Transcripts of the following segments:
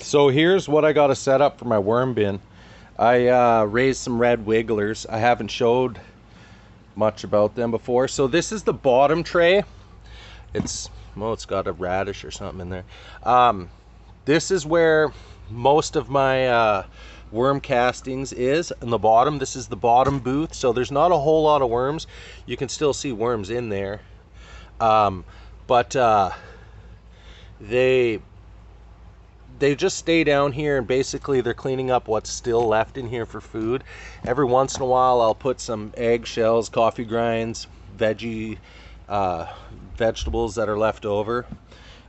So here's what I got to set up for my worm bin. I raised some red wigglers. I haven't showed much about them before. So this is the bottom tray. It's got a radish or something in there. This is where most of my worm castings is in the bottom. This is the bottom booth, so there's not a whole lot of worms. You can still see worms in there, but they just stay down here, and basically they're cleaning up what's still left in here for food. Every once in a while I'll put some eggshells, coffee grinds, vegetables that are left over,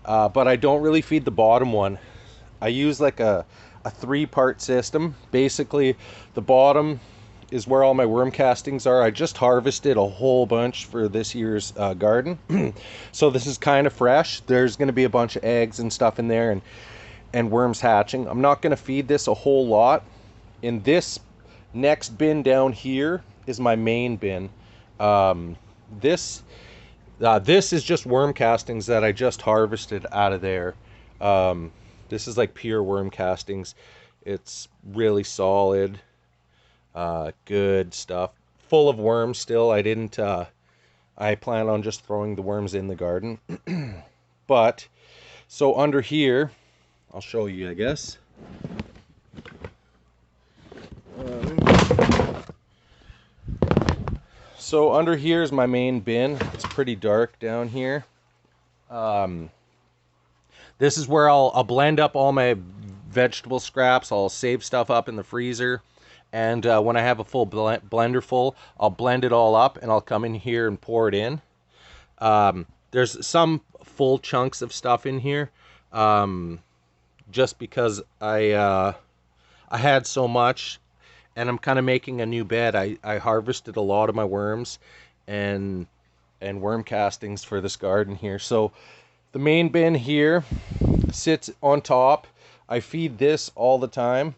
but I don't really feed the bottom one. I use like a three-part system. Basically the bottom is where all my worm castings are. I just harvested a whole bunch for this year's garden. So this is kind of fresh. There's going to be a bunch of eggs and stuff in there, and worms hatching. I'm not going to feed this a whole lot. In this next bin down here is my main bin. This is just worm castings that I just harvested out of there. This is like pure worm castings. It's really solid, good stuff. Full of worms still. I plan on just throwing the worms in the garden. But, so under here, I'll show you, I guess. So under here is my main bin. It's pretty dark down here. This is where I'll blend up all my vegetable scraps. I'll save stuff up in the freezer. And when I have a full blender full, I'll blend it all up and I'll come in here and pour it in. There's some full chunks of stuff in here. Just because I had so much, and I'm kind of making a new bed. I harvested a lot of my worms and worm castings for this garden here. So the main bin here sits on top. I feed this all the time,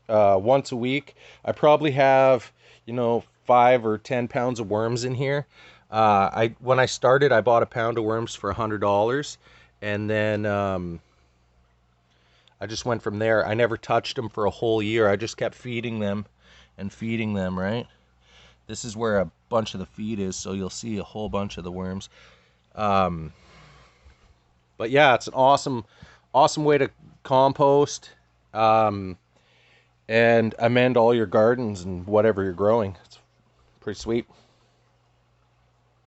once a week. I probably have 5 or 10 pounds of worms in here. When I started, I bought a pound of worms for $100, and then I just went from there. I never touched them for a whole year. I just kept feeding them and feeding them, right? This is where a bunch of the feed is, so you'll see a whole bunch of the worms. But yeah, it's an awesome way to compost and amend all your gardens and whatever you're growing. It's pretty sweet.